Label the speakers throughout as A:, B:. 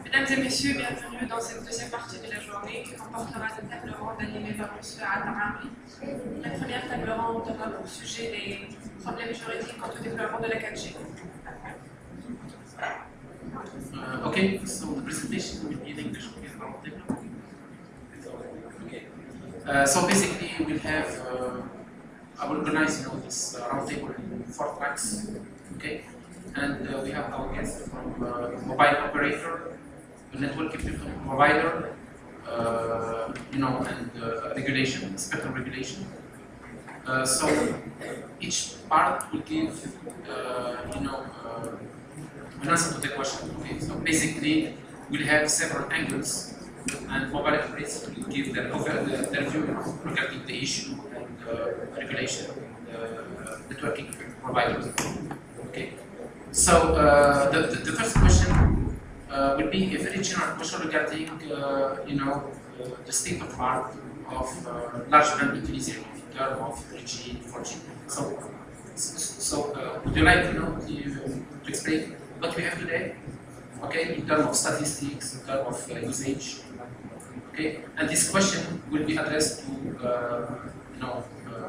A: Mesdames et messieurs, bienvenue dans cette deuxième partie de la journée qui comportera des tables rondes animées par M. Amri. La première table ronde aura pour sujet les problèmes juridiques quant au déploiement de la 4G.
B: Okay, so the presentation will be in English. Okay. So basically, we'll have I will organize this roundtable in 4 tracks. Okay, and we have our guests from mobile operator, network equipment provider, and regulation, spectrum regulation. So each part will give, an answer to the question. Okay, so basically, we'll have several angles, and mobile operators will give their view regarding the issue and regulation, networking providers. Okay. So the first question will be a very general question regarding, the state of art of large band in Tunisia in terms of 3G, 4G. So would you like to explain what we have today? Okay, in terms of statistics, in terms of usage. Okay, and this question will be addressed to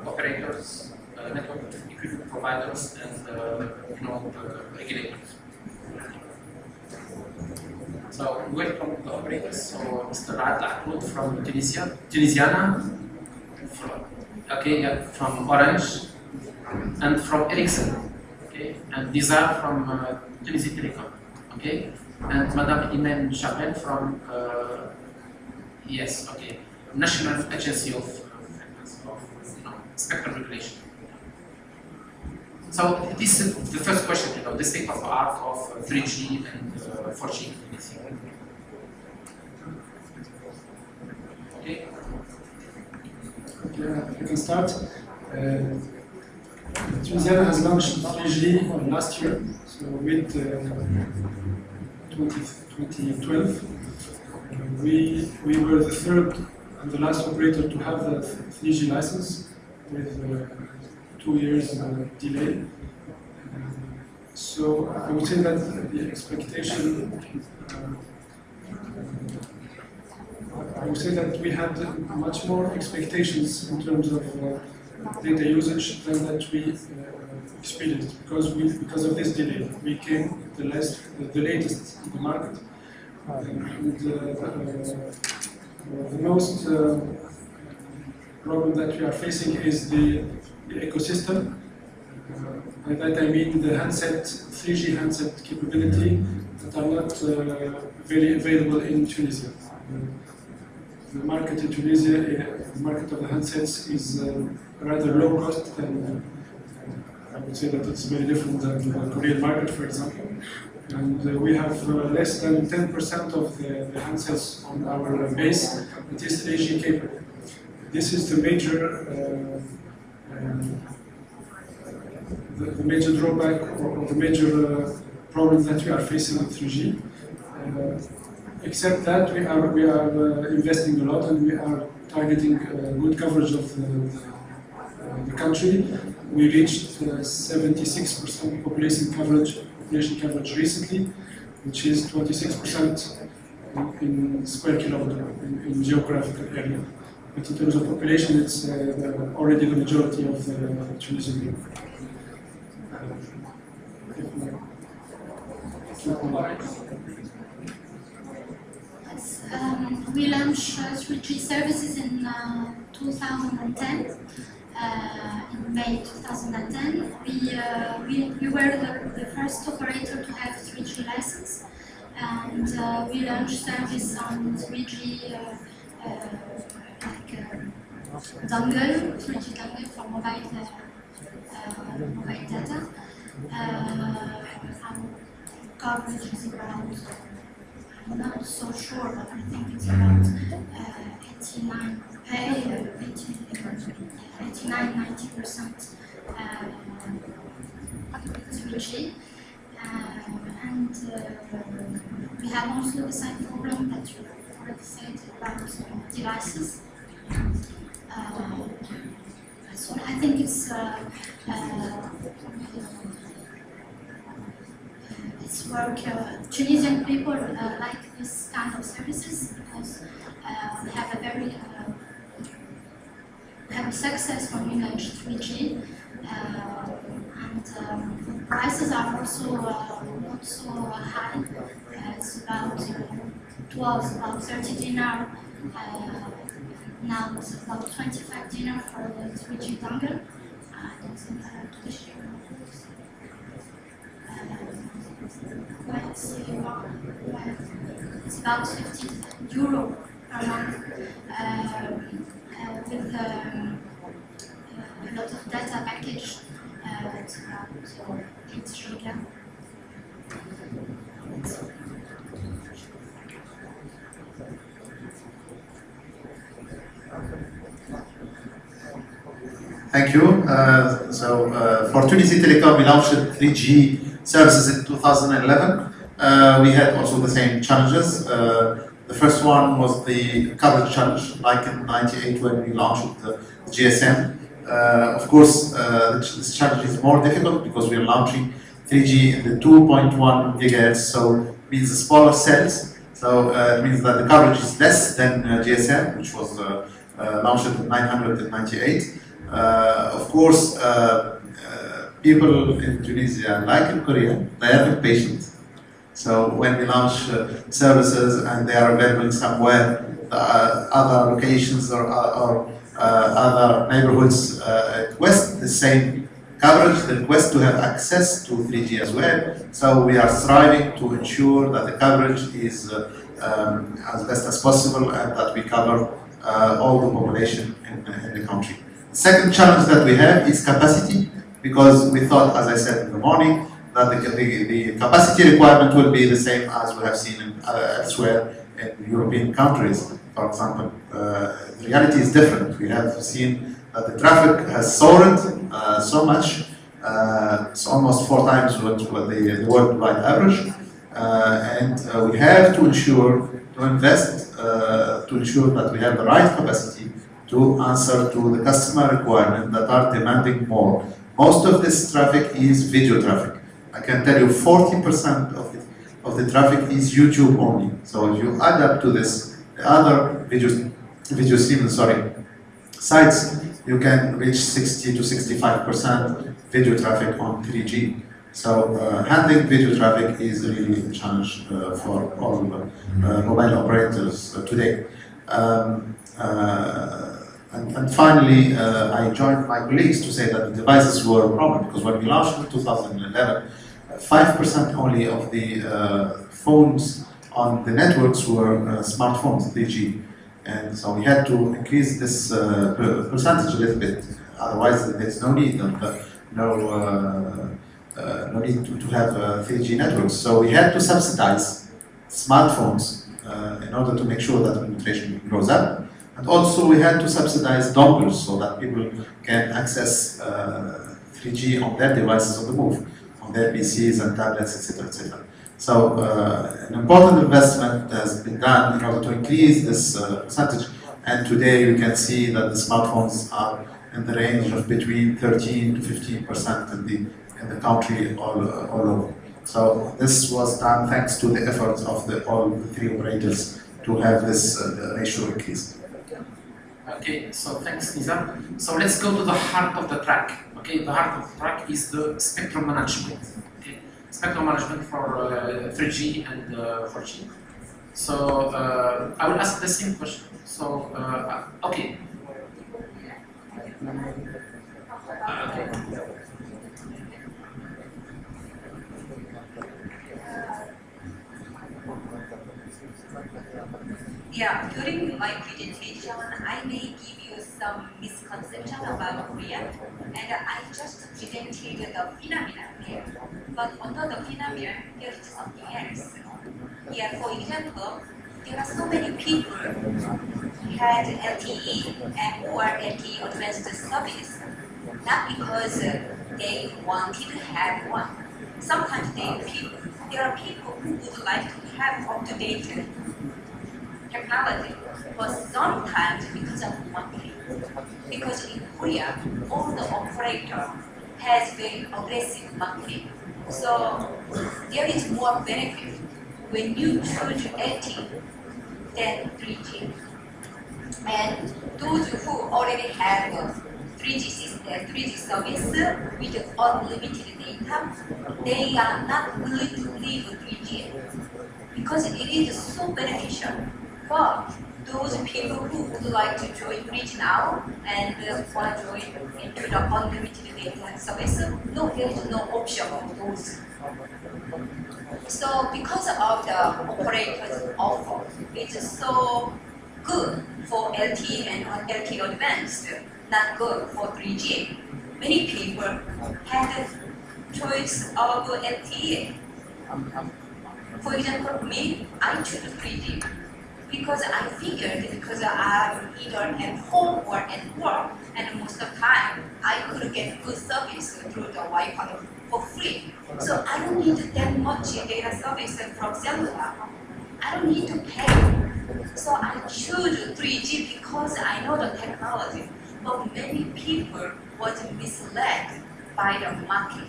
B: operators, network equipment providers, and regulators. So welcome the operators. So Mr. Akrout from Tunisiana, from Orange, and from Ericsson, okay, and Nizar from Tunisie Telecom, okay, and Madame Imen Ben Chaaben from National Agency of Spectrum Regulation. So this is the first question, the state of art of 3G and 4G. Okay.
C: Yeah, I can start. Tunisiana has launched 3G last year, so mid 2012. We were the third and the last operator to have the 3G license with 2 years delay. So I would say that the expectation, I would say that we had much more expectations in terms of data usage than that we experienced because of this delay. We came the latest in the market, and the most problem that we are facing is the ecosystem. By that I mean the 3G handset capability that are not very available in Tunisia. The market in Tunisia, the market of the handsets is rather low cost, and I would say that it's very different than the Korean market, for example. And we have less than 10% of the handsets on our base that is 3G capable. This is the major drawback or the major problem that we are facing with 3G. Except that we are investing a lot, and we are targeting good coverage of the country. We reached 76% population coverage recently, which is 26% in square kilometer in geographical area. But in terms of population, it's already the majority of the Tunisian group.
D: We launched 3G services in 2010. In May 2010, we were the first operator to have 3G license, and we launched service on 3G dongle, 3G dongle for mobile data. Our coverage is around, I'm not so sure, but I think it's around 89–90% 3G. And we have also the same problem that you already said about devices. So I think it's work. Tunisian people like this kind of services because they have a very success when we launched 3G. And prices are also not so high. It's about it was about 30 dinar. Now it's about 25 dinar for the 3G dongle. It's about 50 euro per month with a lot of data package. It's about 8 giga.
E: Thank you. For Tunisie Telecom, we launched 3G services in 2011. We had also the same challenges. The first one was the coverage challenge, like in '98 when we launched the GSM. Of course, this challenge is more difficult because we are launching 3G in the 2.1 gigahertz, so it means the smaller cells. So it means that the coverage is less than GSM, which was launched in 998. Of course, people in Tunisia, like in Korea, they are impatient. So when we launch services and they are available somewhere, other locations or other neighborhoods request the same coverage, they request to have access to 3G as well. So we are striving to ensure that the coverage is as best as possible and that we cover all the population in the country. The second challenge that we have is capacity, because we thought, as I said in the morning, that the capacity requirement will be the same as we have seen elsewhere in European countries. For example, the reality is different. We have seen that the traffic has soared so much, it's almost 4 times what the worldwide average, and we have to invest to ensure that we have the right capacity to answer to the customer requirements that are demanding more. Most of this traffic is video traffic. I can tell you 40% of the traffic is YouTube only. So if you add up to this, the other video streaming sites, you can reach 60 to 65% video traffic on 3G. So handling video traffic is really a challenge for all mobile operators today. And finally, I joined my colleagues to say that the devices were a problem, because when we launched in 2011, 5% only of the phones on the networks were smartphones, 3G. And so we had to increase this percentage a little bit, otherwise there's no need of, no need to have 3G networks. So we had to subsidize smartphones in order to make sure that penetration grows up. And also we had to subsidize dongles so that people can access 3G on their devices on the move, on their PCs and tablets, etc., etc. So an important investment has been done in order to increase this percentage. And today you can see that the smartphones are in the range of between 13 to 15% in the country all over. So this was done thanks to the efforts of all the 3 operators to have this ratio increased.
B: Okay, so thanks, Nizar. So let's go to the heart of the track. Okay, the heart of the track is the spectrum management. Okay, spectrum management for 3G and 4G. So I will ask the same question. So okay. Okay.
F: Yeah, during my presentation, I may give you some misconception about Korea, and I just presented the phenomenon here. But under the phenomenon, there is something else. Here, for example, there are so many people who had LTE and or LTE advanced service, not because they wanted to have one. Sometimes there are people who would like to have up-to-date technology, but sometimes because of money. Because in Korea, all the operator has very aggressive marketing. So there is more benefit when you choose LTE than 3G. And those who already have 3G service with unlimited data, they are not willing to leave 3G because it is so beneficial. But those people who would like to join 3G now and want to join into the unlimited data service, no, there is no option of those. So because of the operator's offer, it's so good for LTE and LTE advanced, not good for 3G. Many people had a choice of LTE. For example, me, I choose 3G because I figured because I'm either at home or at work, and most of the time I could get good service through the Wi-Fi for free. So I don't need that much data service from cellular. I don't need to pay. So I choose 3G because I know the technology. But many people was misled by the market.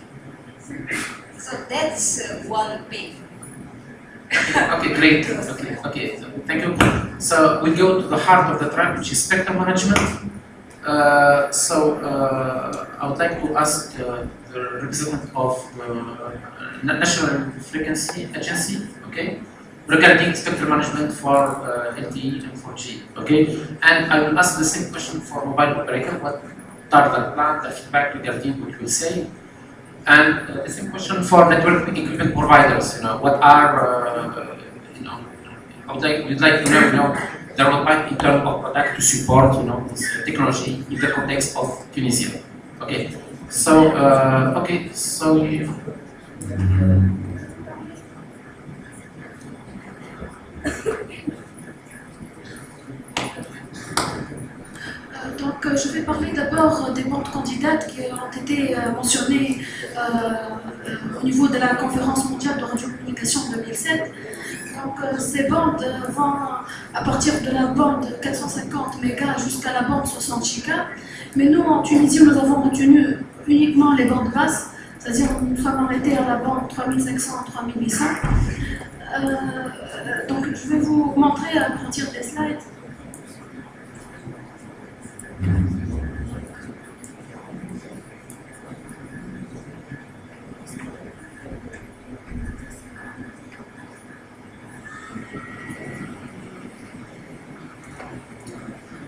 F: So that's one thing.
B: Okay, great. Okay, thank you. So we go to the heart of the track, which is spectrum management. I would like to ask the representative of the National Frequency Agency, okay, regarding spectrum management for LTE and 4G, okay? And I will ask the same question for mobile operator, what are the plans, the feedback regarding what you say? And the same question for network equipment providers, what are, we'd like to know, the roadmap in terms of product to support, this technology in the context of Tunisia. Okay, so,
G: Donc, je vais parler d'abord des bandes candidates qui ont été mentionnées au niveau de la conférence mondiale de radiocommunication 2007. Donc, ces bandes vont à partir de la bande 450 mégas jusqu'à la bande 60 gigas. Mais nous, en Tunisie, nous avons retenu uniquement les bandes basses, c'est-à-dire nous sommes arrêtés à la bande 3500-3800. Donc, je vais vous montrer à partir des slides.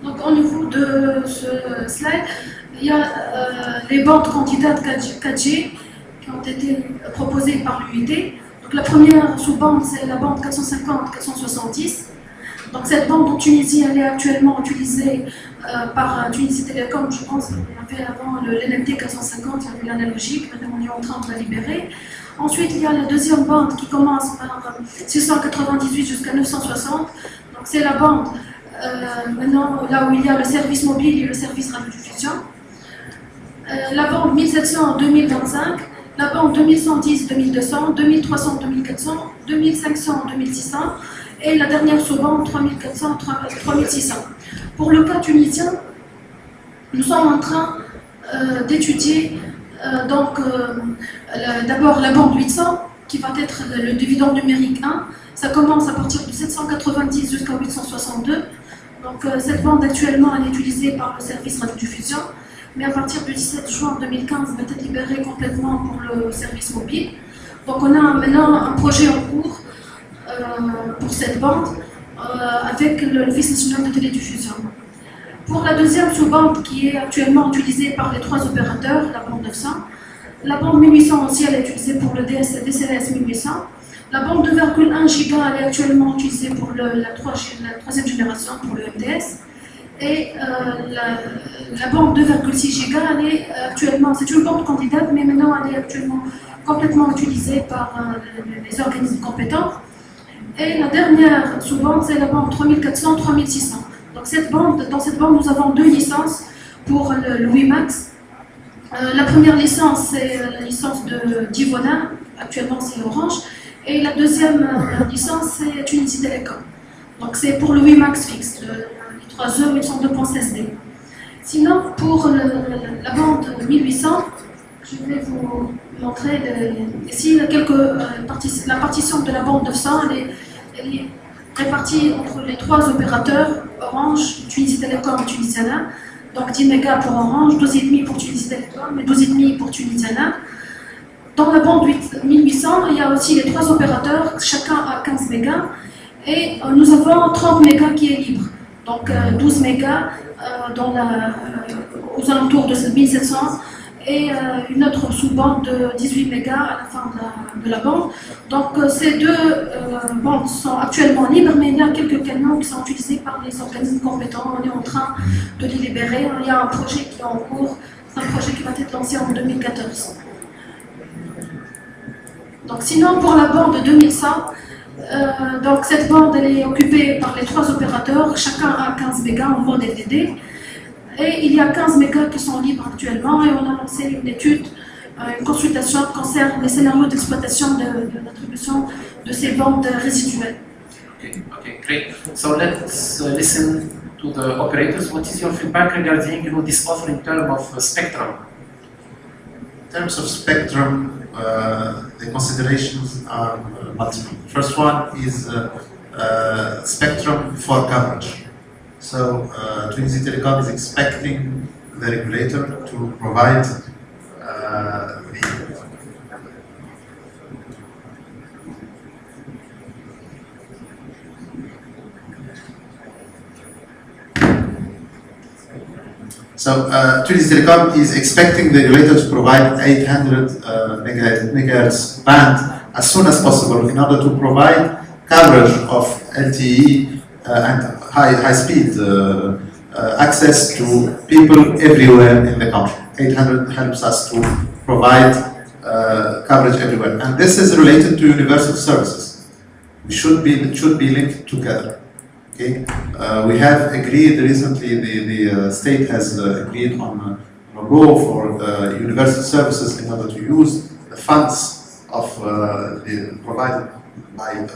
G: Donc au niveau de ce slide, il y a les bandes candidates 4G qui ont été proposées par l'UIT. Donc la première sous-bande, c'est la bande 450-470. Donc cette bande en Tunisie, elle est actuellement utilisée par Tunisie Telecom, je pense. On avait avant le LNT 450, il y avait l'analogique, maintenant on est en train de la libérer. Ensuite, il y a la deuxième bande qui commence par 698 jusqu'à 960. Donc c'est la bande maintenant là où il y a le service mobile et le service radiodiffusion. La bande 1700 2025, la bande 2110 2200, 2300 2400, 2500 2600 et la dernière sous-bande 3400 3600. Pour le cas tunisien, nous sommes en train d'étudier d'abord la bande 800 qui va être le dividende numérique 1. Ça commence à partir de 790 jusqu'à 862. Donc cette bande actuellement elle est utilisée par le service radiodiffusion, mais à partir du 17 juin 2015 va être libérée complètement pour le service mobile. Donc on a maintenant un projet en cours pour cette bande avec l'Office national de télédiffusion. Pour la deuxième sous-bande qui est actuellement utilisée par les trois opérateurs, la bande 900, la bande 1800 aussi elle est utilisée pour le DCLS 1800. La bande 2,1 GHz elle est actuellement utilisée pour la troisième génération, pour le MDS. Et la bande 2,6 giga, elle est actuellement, c'est une bande candidate, mais maintenant elle est actuellement complètement utilisée par les organismes compétents. Et la dernière sous-bande, c'est la bande 3400-3600. Donc dans cette bande, nous avons 2 licences pour le WiMAX. La première licence, c'est la licence de Divona, actuellement c'est Orange. Et la deuxième licence, c'est Tunisie Telecom. Donc c'est pour le WiMAX fixe, les 3 heures, 802.16d. Sinon, pour la bande 1800, je vais vous montrer ici la partition de la bande 900, elle est répartie entre les 3 opérateurs, Orange, Tunisie Telecom et Tunisiana. Donc 10 mégas pour Orange, 12,5 pour Tunisie Telecom et 12,5 pour Tunisiana. Dans la bande 1800, il y a aussi les 3 opérateurs, chacun à 15 mégas. Et nous avons 30 mégas qui est libre. Donc 12 mégas aux alentours de 1700 et une autre sous-bande de 18 mégas à la fin de la bande. Donc ces 2 bandes sont actuellement libres, mais il y a quelques canaux qui sont utilisés par les organismes compétents. On est en train de les libérer. Il y a un projet qui est en cours, un projet qui va être lancé en 2014. Donc sinon, pour la bande 2100, donc cette bande elle est occupée par les 3 opérateurs, chacun a 15 mégas en bande LTD. Et il y a 15 mégas qui sont libres actuellement et on a lancé une étude, une consultation qui concerne les scénarios d'exploitation de l'attribution de ces bandes résiduelles.
B: Okay, great. So let's listen to the operators. What is your feedback regarding this offer in terms of spectrum?
E: In terms of spectrum, the considerations are multiple. First one is spectrum for coverage. So Tunisie Telecom is expecting the regulator to provide Tunisie Telecom is expecting the regulator to provide 800 megahertz band as soon as possible in order to provide coverage of LTE and high speed access to people everywhere in the country. 800 helps us to provide coverage everywhere, and this is related to universal services. It should be linked together. Okay, we have agreed recently. The state has agreed on a goal for universal services in order to use the funds of provided by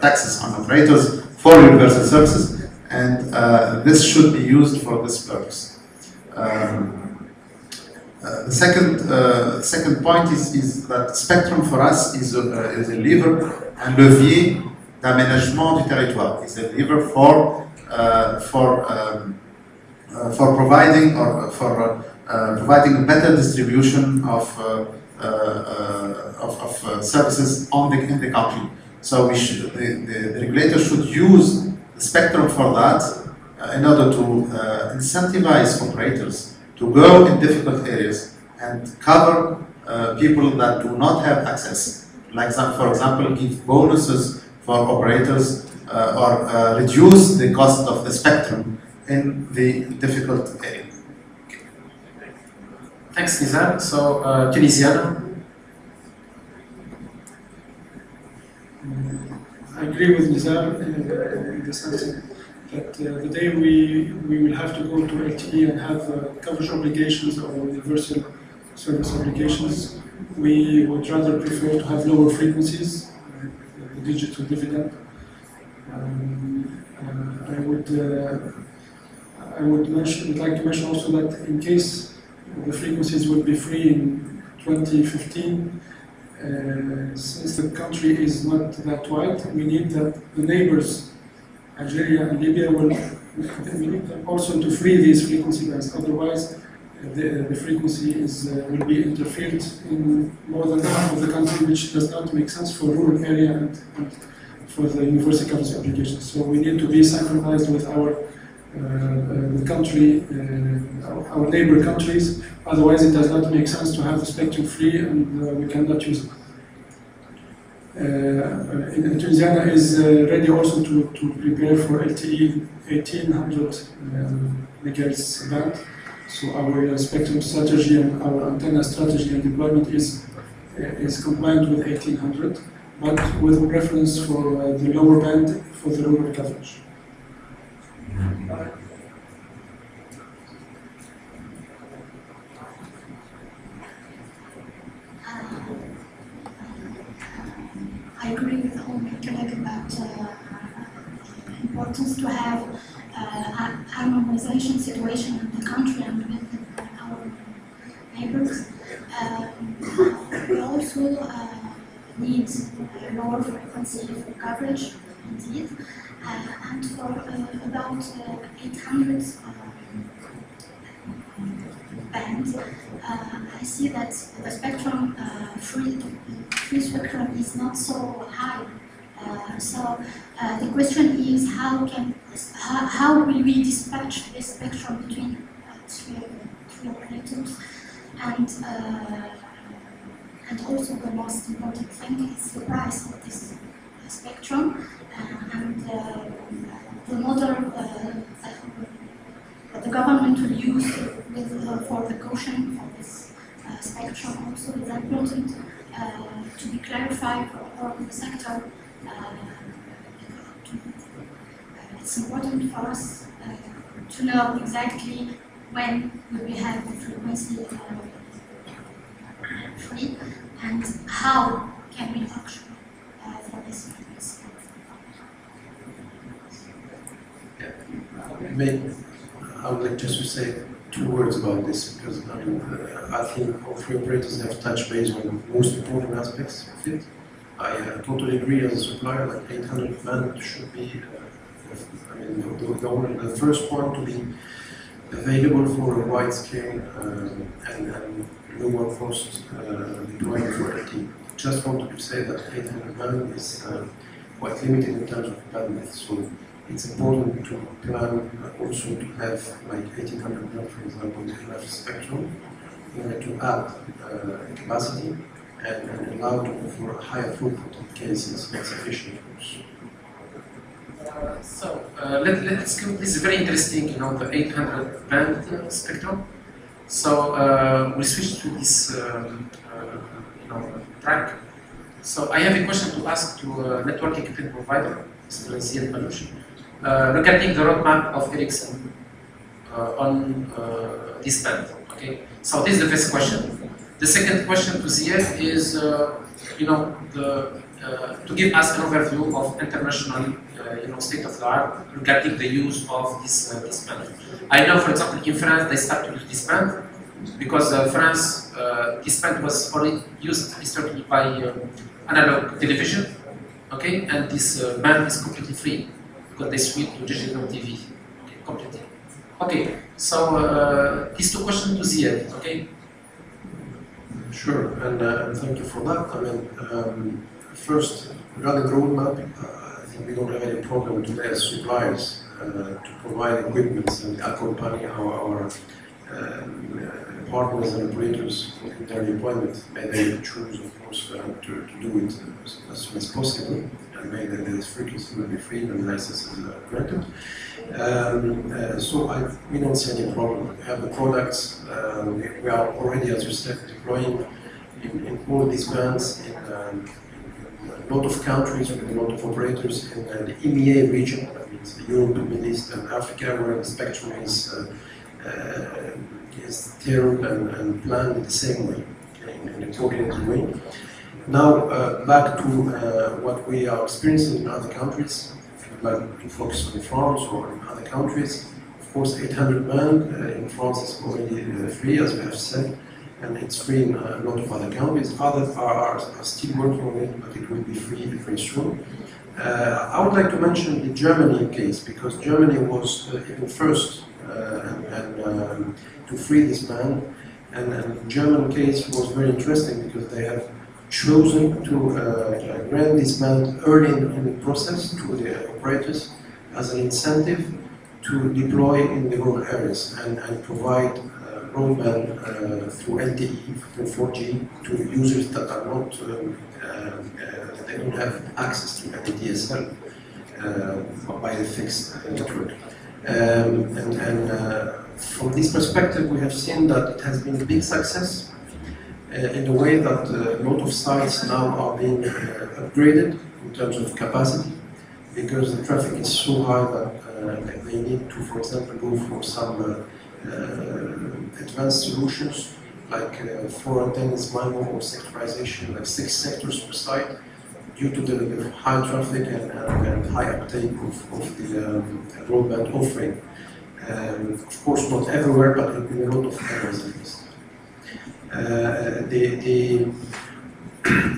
E: taxes on operators for universal services, and this should be used for this purpose. The second point is that spectrum for us is a lever, un levier d'aménagement du territoire. It's a lever for providing providing a better distribution of services in the country. So the regulator should use the spectrum for that in order to incentivize operators to go in difficult areas and cover people that do not have access. Like for example, give bonuses for operators or reduce the cost of the spectrum in the difficult area.
B: Thanks, Nizar. So, Tunisiana.
C: I agree with Nizar in the sense that the day we will have to go to LTE and have coverage obligations or universal service obligations, we would rather prefer to have lower frequencies, the digital dividend. I would like to mention also that in case the frequencies will be free in 2015, since the country is not that wide, we need that the neighbors, Algeria and Libya, we need them also to free these frequency bands. Otherwise, the frequency will be interfered in more than half of the country, which does not make sense for rural area and for the universal coverage applications. So we need to be synchronized with our our neighbor countries. Otherwise, it does not make sense to have the spectrum free, and we cannot use it. Tunisiana is ready also to prepare for LTE 1800 megahertz band. So our spectrum strategy and our antenna strategy and deployment is compliant with 1800, but with a preference for the lower band for the rural coverage.
D: I agree with all my colleagues about the importance to have harmonization situation in the country and with our neighbors. We also need lower frequency for coverage, indeed, and for about 800 band. I see that the spectrum free spectrum is not so high. So the question is how will we dispatch this spectrum between three operators, and also the most important thing is the price of this spectrum and the model that the government will use for the caution for this spectrum also is important to be clarified for the sector. It's important for us to know exactly when will we have the frequency free and how can we auction for this frequency.
H: I would like just to say 2 words about this because I think all 3 operators have touched base on the most important aspects of it. I totally agree as a supplier that 800 band should be the first one to be available for a wide scale and lower cost deployment for LTE. Just wanted to say that 800 band is quite limited in terms of bandwidth, so it's important to plan also to have like 1800 band, for example, enough spectrum in order to add capacity and allow to go for a higher throughput in case it's not sufficient.
B: Let's go. This is very interesting, the 800 band spectrum. So we switch to this, track. So I have a question to ask to network equipment provider, Mr. Zied Malouche, regarding the roadmap of Ericsson on this band. Okay. So this is the first question. The second question to Zied is, to give us an overview of international, state of the art regarding the use of this band. I know, for example, in France they start to use this band because France, this band was already used historically by analog television, okay, and this band is completely free because they switch to digital TV, okay, completely. Okay, so these 2 questions to Zied, okay.
H: Sure, and thank you for that. I mean, first, regarding the roadmap, I think we don't have any problem today as suppliers to provide equipment and accompany our partners and operators in their deployment. May they choose, of course, to do it as soon as possible, and may the frequency will be free and licenses granted. So we don't see any problem. We have the products. We are already, as you said, deploying in all these bands in a lot of countries with a lot of operators in the EMEA region, that means Europe, Middle East, and Africa, where the spectrum is tiered and planned in the same way, in a coordinated way. Now, back to what we are experiencing in other countries. If you'd like to focus on France or in other countries, of course, 800 band in France is already free, as we have said, and it's free in a lot of other countries. Others are still working on it, but it will be free very soon. I would like to mention the Germany case, because Germany was even first to free this band, and the German case was very interesting because they have chosen to grant this band early in the process to the operators as an incentive to deploy in the rural areas and provide broadband through LTE, through 4G to users that are not, they don't have access to DSL by the fixed network. From this perspective, we have seen that it has been a big success in the way that a lot of sites now are being upgraded in terms of capacity, because the traffic is so high that they need to, for example, go for some advanced solutions like 4 antennas MIMO or sectorization, like 6 sectors per site, due to the high traffic and high uptake of the broadband offering. Of course, not everywhere, but in a lot of areas at least.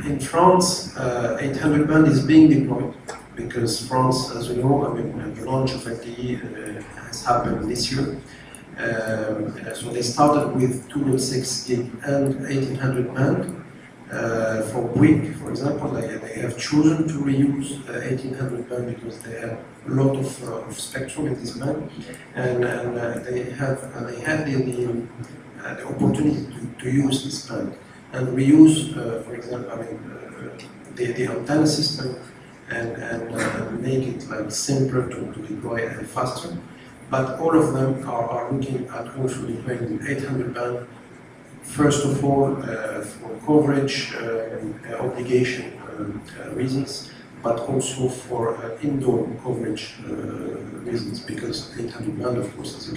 H: In France, 800 band is being deployed because France, as you know, I mean, the launch of LTE has happened this year. So they started with 2.6 gig and 1800 band. For Bouygues, for example, they have chosen to reuse 1800 band because they have a lot of spectrum in this band, and they had the opportunity to use this band and reuse, for example, I mean, the antenna system and make it like simpler to deploy and faster. But all of them are looking at also deploying the 800 band. First of all, for coverage obligation reasons, but also for indoor coverage reasons, because 800 band, of course, as you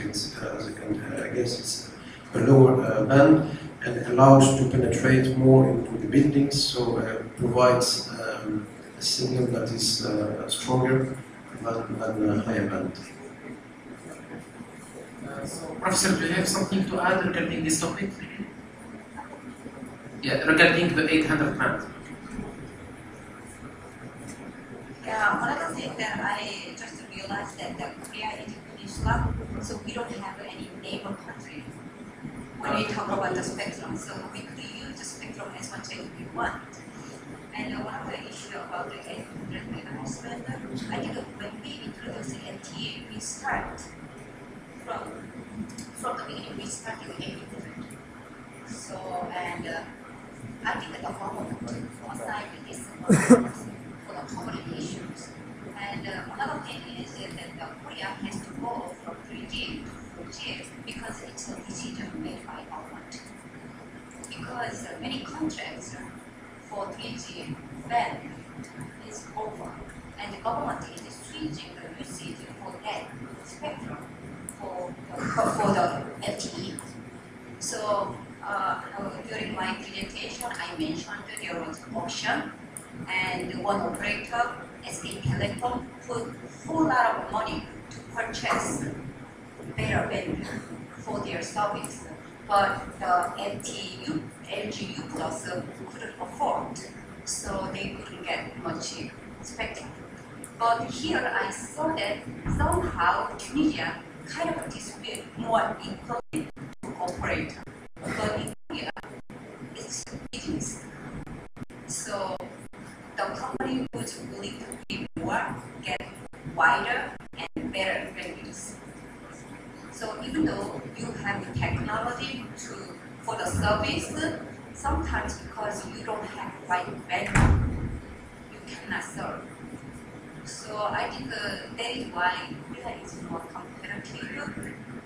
H: can guess, it's a lower band and allows to penetrate more into the buildings, so provides a signal that is stronger than a higher band.
B: So, Professor, do you have something to add regarding this topic? Yeah, regarding the 800 band.
F: Yeah, one of the things that I just realized that Korea is Peninsula, so we don't have any neighbor country when we talk about the spectrum. So we could use the spectrum as much as we want. And one of the issues about the 800 megahertz band, I think when we introduce the LTE, we start from the beginning, we start with 800. So, and I think that the government aside this for the communications. And another thing is that Korea has to go from 3G to 4G because it's a decision made by government. Because many contracts for 3G band is over, and the government is switching the usage for that spectrum for the LTE. So during my presentation, I mentioned that there was auction, and one operator, SK Telecom, put a whole lot of money to purchase better band for their service. But the LGU Plus couldn't afford, so they couldn't get much spectrum. But here I saw that somehow Tunisia kind of distribute more income to operator. But in Korea, it's business. So the company who's willing to pay more get wider and better revenues. So even though you have the technology for the service, sometimes because you don't have the right value, you cannot serve. So I think that is why Korea is more competitive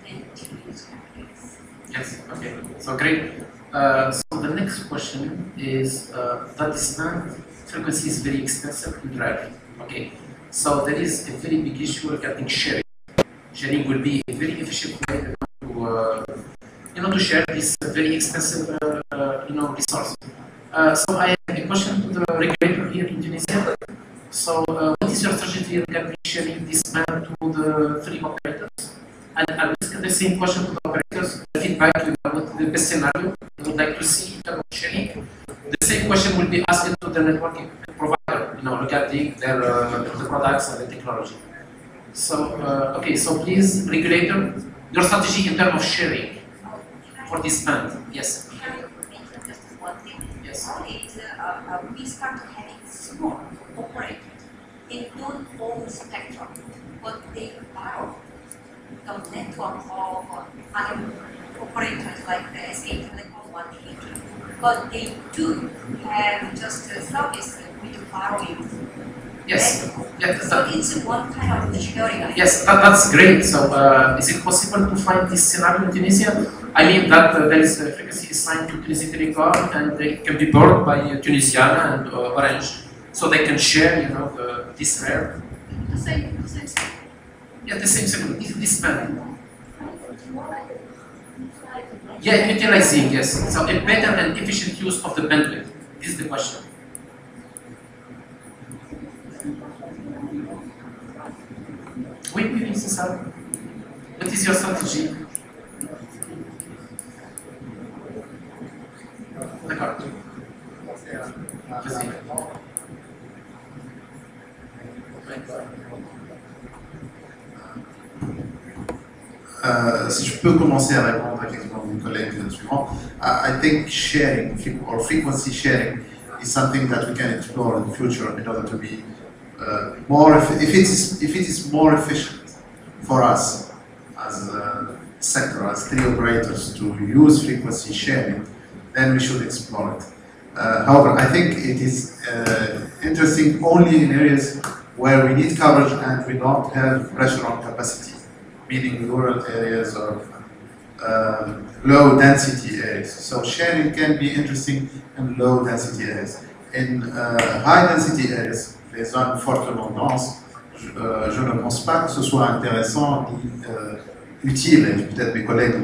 F: than Tunisia is.
B: Yes, okay, so great. So the next question is that this band frequency is very expensive to drive. Okay, so there is a very big issue regarding sharing. Sharing will be a very efficient way to share this very expensive resource. So I have a question to the regulator here in Tunisia. So what is your strategy regarding sharing this band to the 3 operators? And I will ask the same question to the operators, the feedback what the best scenario they would like to see in terms of sharing. The same question will be asked to the networking provider, regarding their the products and the technology. So, okay, so please, regulator, your strategy in terms of sharing for this band. Yes.
F: Just one thing.
B: Yes.
F: We start having small operators. They don't own spectrum, but they borrow the network of other operators like the SK Telecom 180. But they do have just a service with borrowing
B: Yes.
F: Right?
B: Yeah,
F: So it's one kind of sharing.
B: yes, that's great. So is it possible to find this scenario in Tunisia? I mean that there is a frequency assigned to Tunisie Telecom and it can be bought by Tunisiana and Orange, so they can share, you know, this rare.
G: The same.
B: Yeah, the same segment. This band. Yeah, utilizing, yes. So a better and efficient use of the bandwidth. This is the question. Oui, c'est ça. What is your strategy? D'accord. Vas-y.
E: Si je peux commencer à répondre à la question de mon collègue suivant, I think sharing or frequency sharing is something that we can explore in the future in order to be more. If it is more efficient for us as a sector, as three operators, to use frequency sharing, then we should explore it. However, I think it is interesting only in areas where we need coverage and we don't have pressure on capacity, meaning rural areas or low density areas. So sharing can be interesting in low density areas. In high density areas, les zones fortement denses, je ne pense pas que ce soit intéressant ni utile, et peut-être mes collègues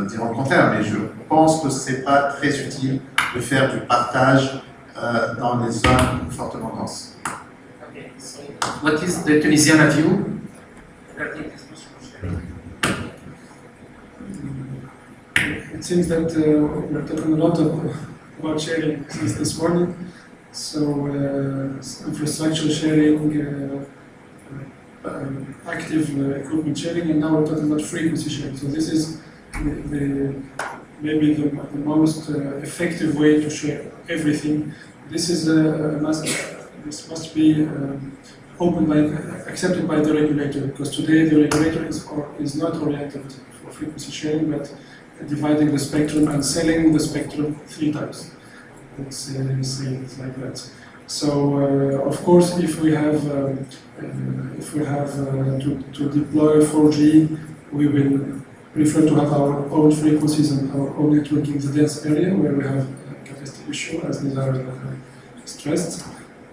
E: diront le contraire, mais je pense que ce n'est pas très utile de faire du partage dans les zones fortement denses.
B: Okay, so what is the Tunisiana view?
C: It seems that we're talking a lot about sharing since this morning. So infrastructure sharing, active equipment sharing, and now we're talking about frequency sharing. So this is maybe the most effective way to share everything. This is this must be accepted by the regulator, because today the regulator is not oriented for frequency sharing, but dividing the spectrum and selling the spectrum 3 times. Let's say it like that. So of course, if we have to deploy 4G, we will prefer to have our own frequencies and our own network in the dense area where we have a capacity issue, as Nizar stressed.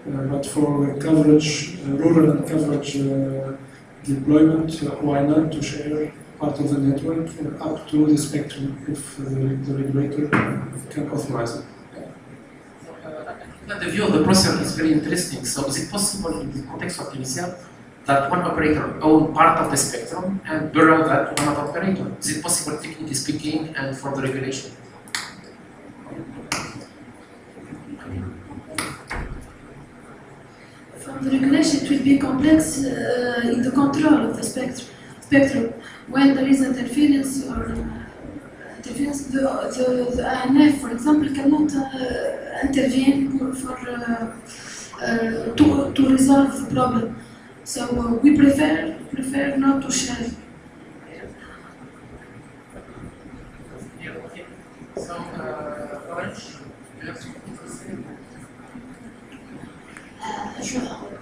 C: But for coverage, rural and coverage deployment, why not to share part of the network up to the spectrum if the regulator can authorize it.
B: The view of the processor is very interesting. So is it possible in the context of Tunisia that one operator owns part of the spectrum and borrow that to another operator? Is it possible, technically speaking, and for the regulation?
G: From the regulation, it will be complex in the control of the spectrum. When there is interference or interference, the ANF, for example, cannot intervene to resolve the problem. So we prefer not to share.
B: So, Orange, you have to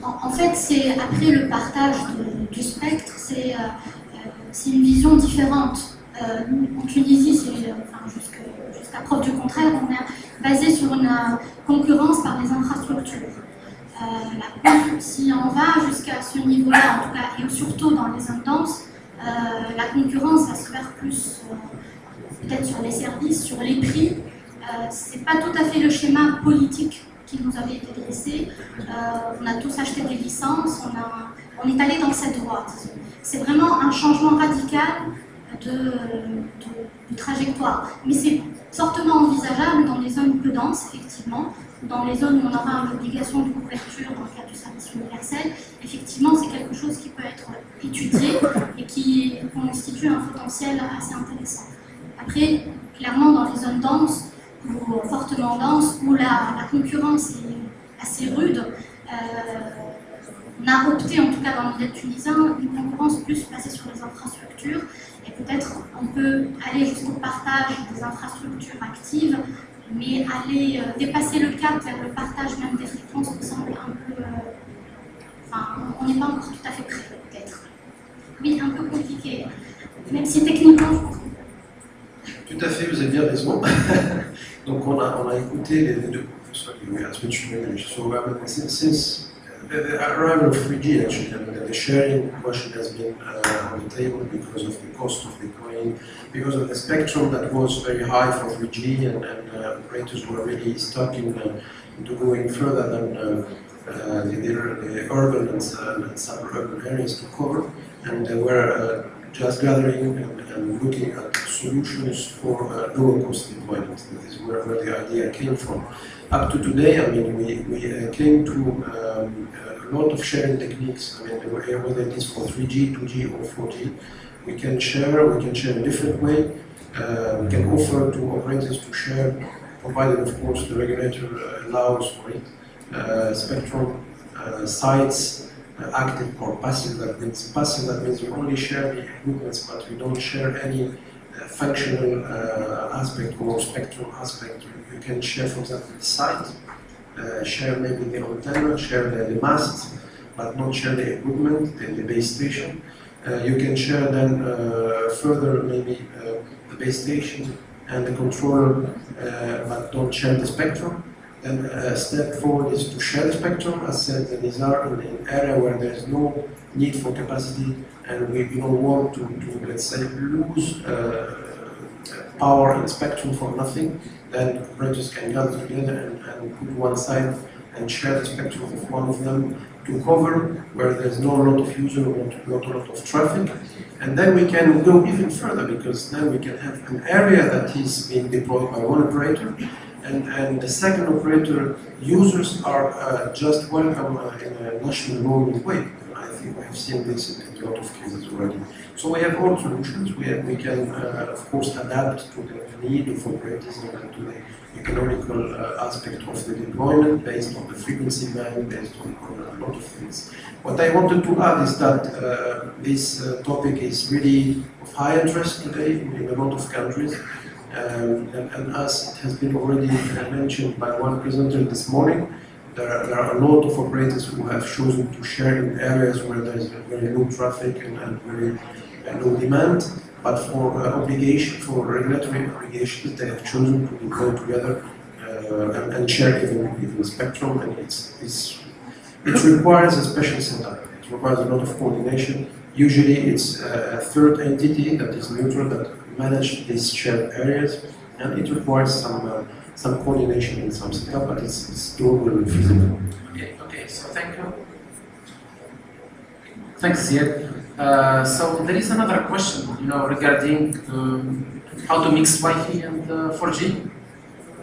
D: En fait, c'est après le partage du spectre, c'est une vision différente. En Tunisie, jusqu'à preuve du contraire, on est basé sur une concurrence par les infrastructures. Si on va jusqu'à ce niveau-là, en tout cas, et surtout dans les zones denses, la concurrence va se faire plus peut-être sur les services, sur les prix. C'est pas tout à fait le schéma politique qui nous avait été dressé. On a tous acheté des licences, on est allé dans cette voie. C'est vraiment un changement radical de trajectoire. Mais c'est fortement envisageable dans les zones peu denses, effectivement. Dans les zones où on aura une obligation de couverture dans le cadre du service universel, effectivement, c'est quelque chose qui peut être étudié et qui constitue un potentiel assez intéressant. Après, clairement, dans les zones denses, ou fortement denses, où la concurrence est assez rude, on a opté, en tout cas dans le modèle tunisien, une concurrence plus basée sur les infrastructures, et peut-être on peut aller jusqu'au partage des infrastructures actives Mais aller dépasser le cap vers le partage même des fréquences me semble un peu... Enfin, on n'est pas encore tout à fait prêt, peut-être. Oui, un peu compliqué, même si techniquement, je comprends.
H: Tout à fait, vous avez bien raison. Donc on a écouté les deux. Sorry, we have switched to English. So since the arrival of 3G actually, and the sharing question has been on the table because of the cost of deploying, because of the spectrum that was very high for 3G, and operators were really stuck into going further than the urban and suburban areas to cover, and they were just gathering and looking at solutions for lower cost deployment. That is where the idea came from. Up to today, I mean, we came to a lot of sharing techniques. I mean, whether it is for 3G, 2G, or 4G, we can share in a different way. We can offer to operators to share, provided, of course, the regulator allows for it. Spectrum, sites, active or passive. That means we only share the equipments, but we don't share any functional aspect or spectrum aspect. You can share, for example, the site, share maybe the antenna, share the masts, but not share the equipment, the base station. You can share then further maybe the base station and the controller, but don't share the spectrum. Then step forward is to share the spectrum, as said Nizar, in an area where there is no need for capacity, and we don't want to let's say, lose power and spectrum for nothing. Then operators can gather together and put one side and share the spectrum of one of them to cover where there's not a lot of user or not a lot of traffic. And then we can go even further, because then we can have an area that is being deployed by one operator, and the second operator users are just welcome in a national roaming way. I think we have seen this in a lot of cases already. So we have all solutions. We can, of course, adapt to the need of operators and to the economical aspect of the deployment based on the frequency band, based on a lot of things. What I wanted to add is that this topic is really of high interest today in a lot of countries. And as it has been already mentioned by one presenter this morning, there are a lot of operators who have chosen to share in areas where there is very low traffic and very low demand. But for regulatory obligations, they have chosen to deploy together and share even spectrum. And it requires a special setup. It requires a lot of coordination. Usually, it's a third entity that is neutral that manage these shared areas, and it requires some coordination and some setup, but it's doable and feasible.
B: Okay, so thank you. Thanks, Zied. So there is another question, regarding how to mix Wi-Fi and 4G.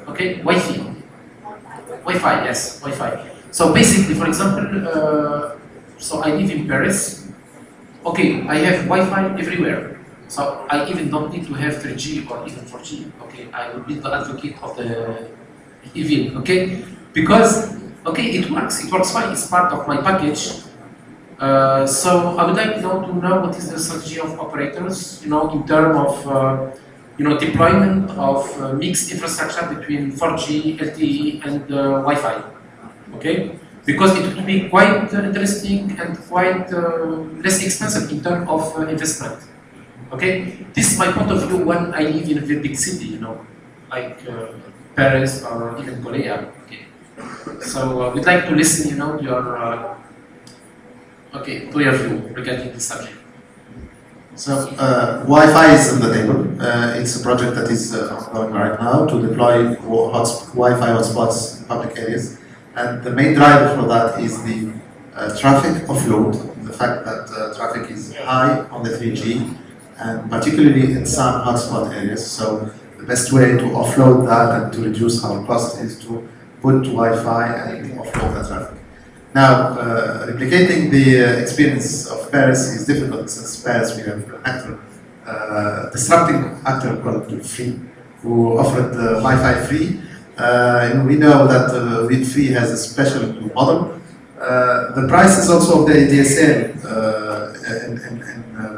B: Okay, Wi-Fi, yes, Wi-Fi. So basically, for example, so I live in Paris. Okay, I have Wi-Fi everywhere. So I even don't need to have 3G or even 4G. Okay, I will be the advocate of the evil. Okay, because it works fine. It's part of my package. So I would like to know what is the strategy of operators, in terms of deployment of mixed infrastructure between 4G, LTE, and Wi-Fi. Okay, because it would be quite interesting and quite less expensive in terms of investment. Okay, this is my point of view when I live in a very big city, like Paris or even Korea. Okay, so we'd like to listen, to your view regarding this subject.
E: So Wi-Fi is on the table. It's a project that is ongoing right now to deploy Wi-Fi hotspots in public areas, and the main driver for that is the traffic offload. The fact that traffic is high on the 3G. And particularly in some hotspot areas. So the best way to offload that and to reduce our cost is to put Wi-Fi and offload that traffic. Now, replicating the experience of Paris is difficult, since Paris we have an actor, disrupting actor called Free, who offered Wi-Fi free. And we know that with Free has a special model. The price is also of the DSL in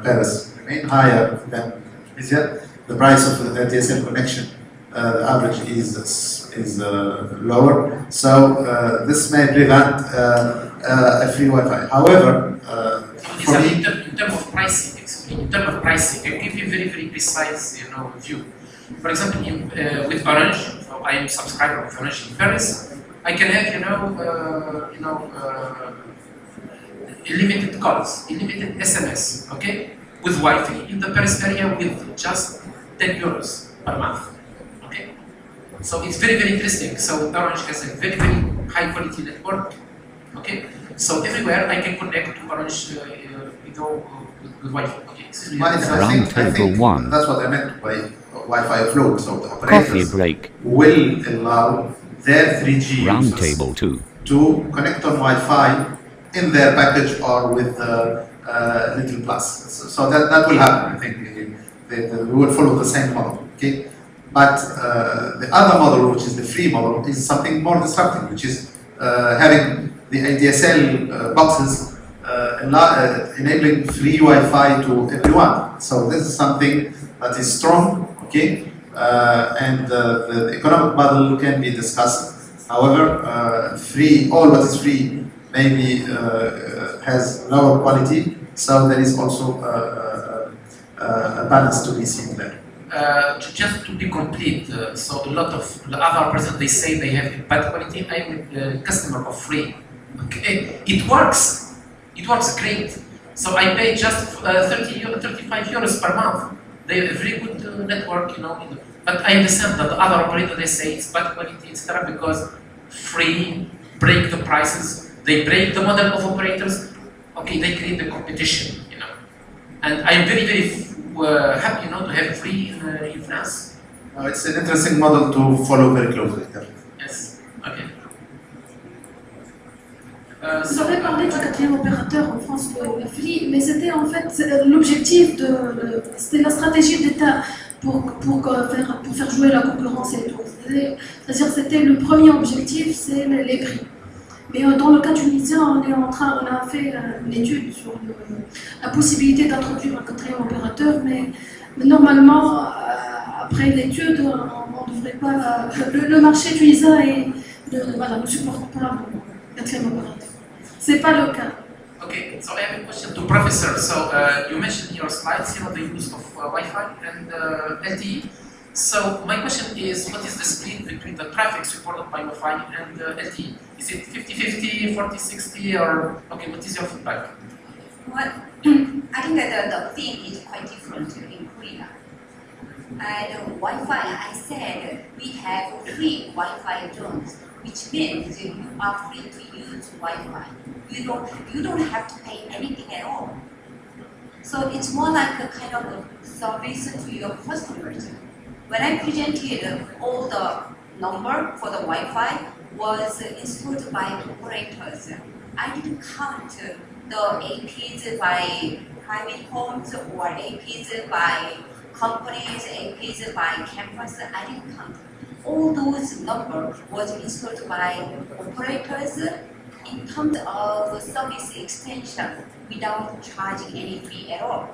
E: Paris. Higher than Tunisia. The price of the DSL connection the average is lower. So this may prevent a free Wi-Fi. However, for me,
B: in terms of pricing, I give you very precise, view. For example, with Orange, so I am subscriber of Orange in Paris. I can have, unlimited calls, unlimited SMS, okay, with Wi-Fi in the Paris area with just 10 euros per month, okay. So it's very interesting. So Orange has a very high quality network, okay. So everywhere I can connect to Orange, with Wi-Fi. Okay.
E: I think
I: one.
E: That's what I meant by Wi-Fi offload. So the
I: Coffee
E: operators
I: break.
E: will allow their 3G
I: Roundtable
E: users
I: 2.
E: to connect on Wi-Fi in their package or with Little Plus. So that will happen. I think we will follow the same model. Okay, but the other model, which is the free model, is something more disruptive, which is having the ADSL boxes enabling free Wi-Fi to everyone. So this is something that is strong, okay, and the economic model can be discussed. However, all that is free maybe has lower quality, so there is also a balance to be seen there.
B: Just to be complete, so a lot of the other persons, they say they have bad quality. I'm a customer of free. Okay, it works great. So I pay just 35 euros per month. They have a very good network, But I understand that the other operator, they say it's bad quality, etc. Because free break the prices, they break the model of operators. Okay, they create the competition, And I'm very happy, to have free in France.
E: It's an interesting model to follow very closely.
B: Yes. Okay.
G: Vous avez parlé du quatrième opérateur en France, le Free, mais c'était en fait l'objectif c'était la stratégie d'État pour faire jouer la concurrence et tout. C'est-à-dire c'était le premier objectif, c'est les prix. Mais dans le cas tunisien, on a fait une étude sur la possibilité d'introduire un quatrième opérateur, mais normalement, après l'étude, on ne devrait pas. Le marché tunisien ne supporte pas le quatrième opérateur. C'est pas le cas.
B: Okay, so I have a question to Professor. So you mentioned in your slides, the use of Wi-Fi and LTE. So my question is, what is the split between the traffic supported by Wi-Fi and LTE? Is it 50-50, 40-60, or okay? What is your feedback?
F: Well, I think that the theme is quite different in Korea. And Wi-Fi, I said we have 3 Wi-Fi zones, which means you are free to use Wi-Fi. You don't have to pay anything at all. So it's more like a kind of a service to your customers. When I presented all the number for the Wi-Fi was installed by operators, I didn't count the APs by private homes or APs by companies, APs by campus. I didn't count. All those numbers was installed by operators in terms of service extension without charging any fee at all.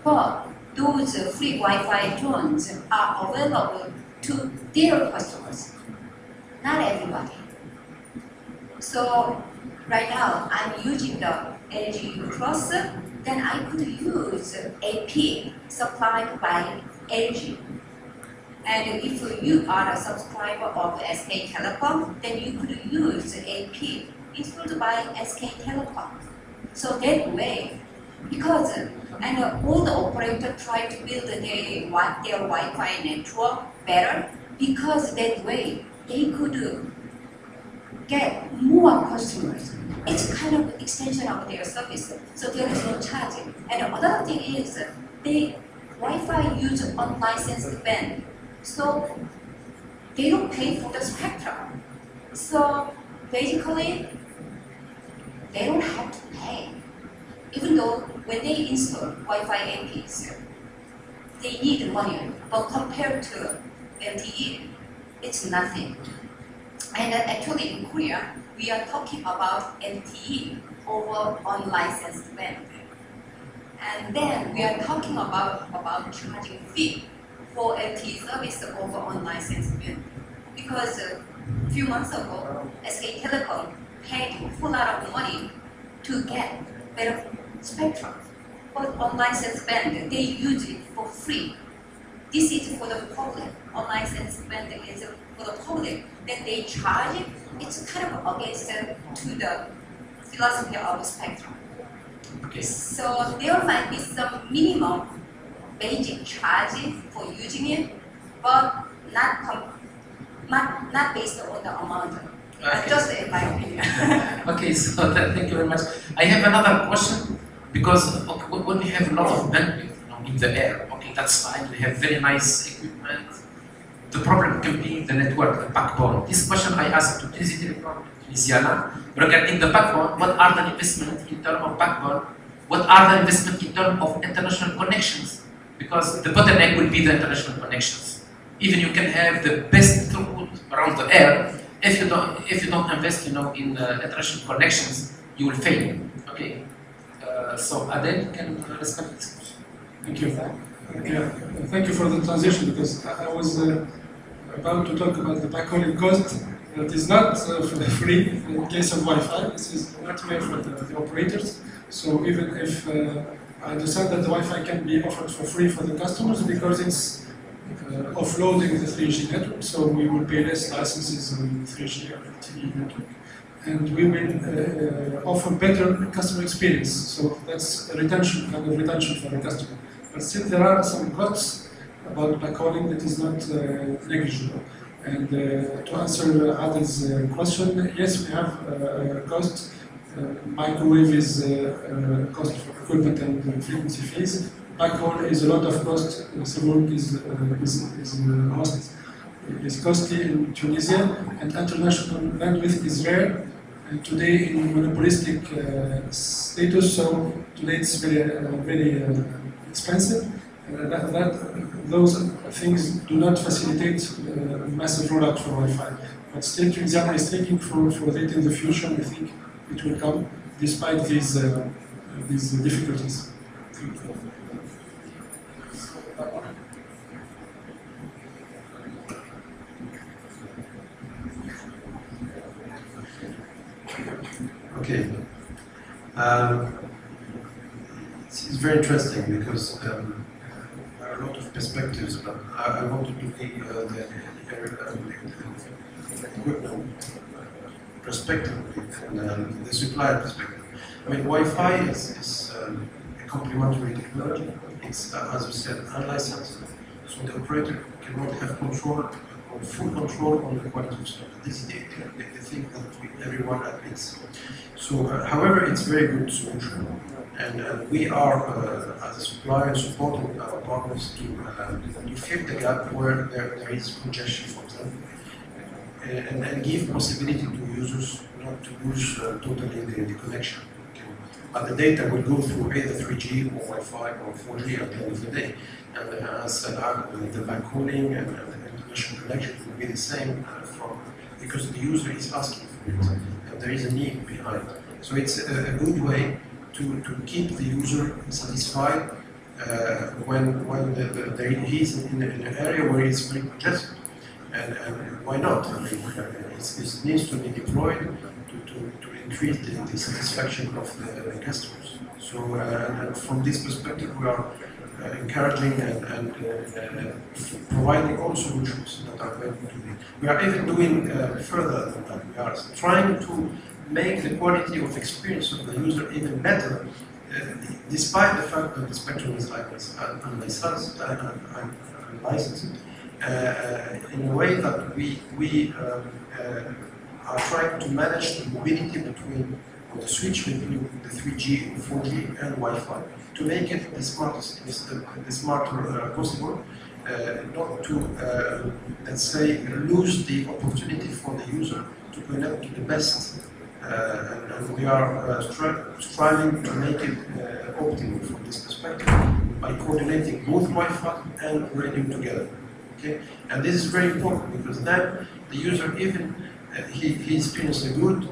F: But those free Wi-Fi zones are available to their customers, not everybody. So right now I'm using the LG Cross, then I could use AP supplied by LG. And if you are a subscriber of SK Telecom, then you could use AP installed by SK Telecom. So that way, because all the operators try to build their Wi-Fi network better, because that way they could get more customers. It's kind of extension of their service, so there is no charging. And another thing is, Wi-Fi use unlicensed band, so they don't pay for the spectrum. So basically, they don't have to pay. Even though when they install Wi-Fi APs, they need money, but compared to LTE, it's nothing. And actually in Korea, we are talking about LTE over unlicensed band. And then we are talking about charging fee for LTE service over unlicensed band. Because a few months ago, SK Telecom paid a whole lot of money to get better spectrum. But unlicensed band, they use it for free. This is for the public. Unlicensed band is for the public. Then they charge it. It's kind of against to the philosophy of spectrum.
B: Okay.
F: So there might be some minimum basic charges for using it, but not based on the amount.
B: Okay.
F: Just in my opinion.
B: Okay, so thank you very much. I have another question, because when we have a lot of bandwidth in the air, okay, that's fine, we have very nice equipment. The problem can be the network, the backbone. This question I asked to Telecom, Tunisiana, regarding the backbone. What are the investments in terms of backbone? What are the investments in terms of international connections? Because the bottleneck will be the international connections. Even you can have the best throughput around the air, if you don't invest, in international connections, you will fail. Okay. So Adel can respond to this question.
C: Thank you. Yeah, thank you for the transition, because I was about to talk about the backhauling cost. That is not for the free in case of Wi-Fi. This is not made for the operators. So even if I understand that the Wi-Fi can be offered for free for the customers because it's offloading the 3G network, so we will pay less licenses on 3G or LTE network. And we will offer better customer experience. So that's a retention, kind of retention for the customer. But still there are some costs about backhauling that is not negligible. And to answer Adel's question, yes, we have cost. Microwave is cost for equipment and frequency fees. Backhaul is a lot of cost. Server is costly in Tunisia, and international bandwidth is rare. And today in monopolistic status, so today it's very expensive. Those things do not facilitate massive rollout for Wi-Fi. But still, Tunisiana is thinking for that in the future. We think it will come despite these difficulties.
H: Okay. It's very interesting because there are a lot of perspectives, but I want to do the equipment perspective and the supplier perspective. I mean, Wi-Fi is a complementary technology. It's, as we said, unlicensed, so the operator cannot have control or full control on the quality of service. This is the thing that everyone admits. So, however, it's a very good solution, and we are, as a supplier, supporting our partners to fill the gap where there is congestion, for example, and give possibility to users not to lose totally the connection. Okay. But the data will go through either 3G or Wi-Fi or 4G at the end of the day. And as the backhauling and the international connection will be the same because the user is asking for it, and there is a need behind. So it's a good way to keep the user satisfied when he's in an area where it's very congested. And why not? I mean, it needs to be deployed to increase the satisfaction of the customers. So, and from this perspective, we are encouraging and providing all solutions that are available to me. We are even doing further than that. We are trying to make the quality of experience of the user even better, despite the fact that the spectrum is unlicensed, in a way that we are trying to manage the mobility between the switch between the 3G, 4G, and Wi-Fi to make it the smartest, the smarter possible, not to let's say lose the opportunity for the user to connect to the best. And we are striving to make it optimal from this perspective by coordinating both Wi-Fi and radio together. Okay? And this is very important because then the user even he experiences a good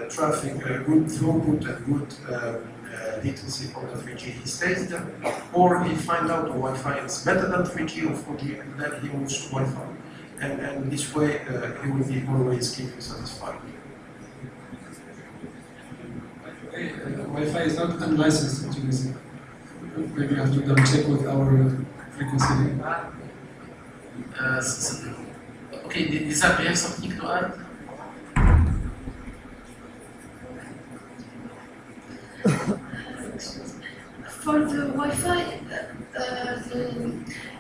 H: traffic, a good throughput, and good latency on the 3G, he stays there, or he finds out the Wi-Fi is better than 3G or 4G, and then he moves to Wi-Fi. And this way, he will be always keep satisfied.
C: Wi-Fi is not unlicensed in Tunisia. Maybe you have to double check with our frequency.
B: Okay, Nizar, do you have something to add?
G: For the Wi-Fi,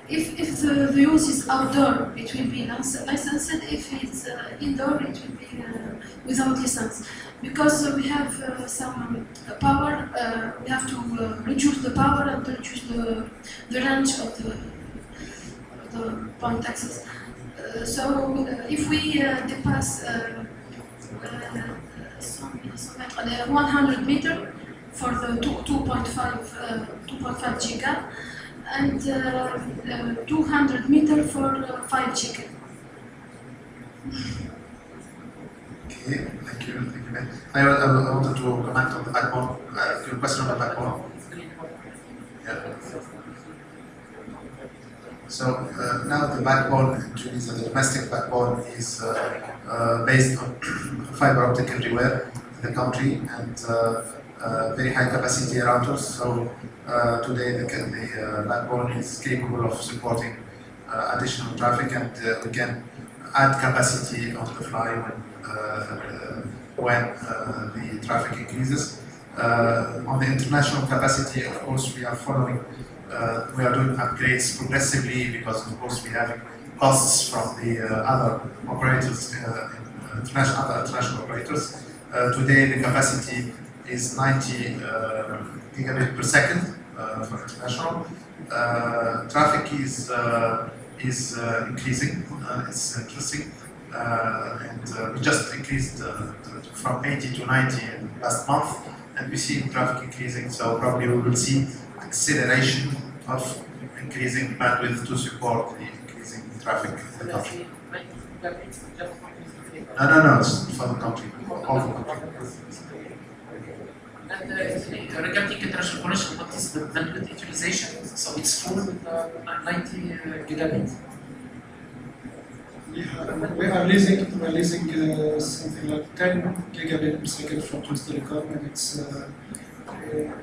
G: if the use is outdoor, it will be licensed. If it's indoor, it will be without license. Because we have some power, we have to reduce the power and reduce the range of the point access. So if we pass 100 meter for the 2.5 giga and 200 meter for 5 giga.
E: Okay, thank you. I wanted to comment on the backbone. Your question on the backbone. Yeah. So now the backbone in Tunisia, the domestic backbone, is based on fiber optic everywhere in the country and very high capacity routers. So today the backbone is capable of supporting additional traffic, and we can add capacity on the fly when the traffic increases. On the international capacity, of course, we are following. We are doing upgrades progressively because, of course, we have costs from the other operators, international operators. Today, the capacity is 90 gigabit per second for international. Traffic is increasing. It's interesting, and we just increased from 80 to 90 last month, and we see traffic increasing. So probably we will see acceleration of increasing bandwidth to support the increasing traffic in the country. No, it's for the country, all the country.
B: And regarding international connection, what is the bandwidth utilization? So it's full with 90 gigabit?
C: Yeah, we are leasing something like 10 gigabit per second from Telecom, and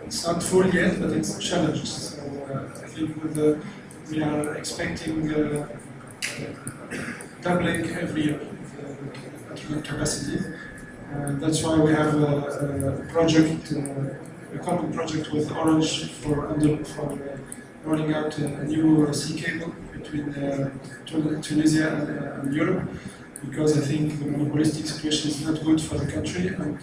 C: it's not full yet, but it's challenged. So I think we are expecting doubling every year the capacity. That's why we have a project, a common project with Orange for rolling out a new sea cable between Tunisia and Europe, because I think the monopolistic situation is not good for the country, and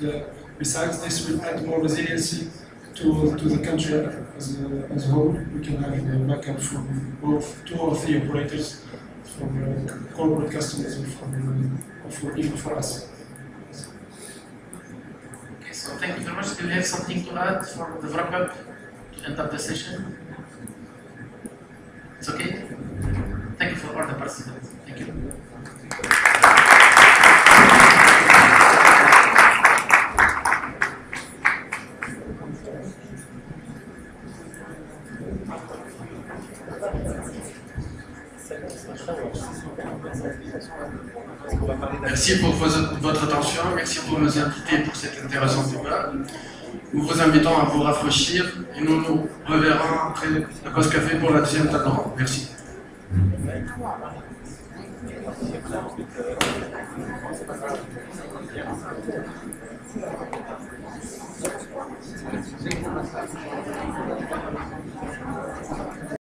C: besides this will add more resiliency to the country as a whole. We can have a backup from both 2 or 3 operators, from corporate customers or even for us.
B: Okay, so thank you very much. Do you have something to add for the wrap up to end up the session? It's okay? Thank you for all the participants. Thank you.
H: Merci pour votre attention, merci pour nos invités pour cet intéressant débat. Nous vous invitons à vous rafraîchir et nous nous reverrons après la pause café pour la deuxième table ronde. Merci.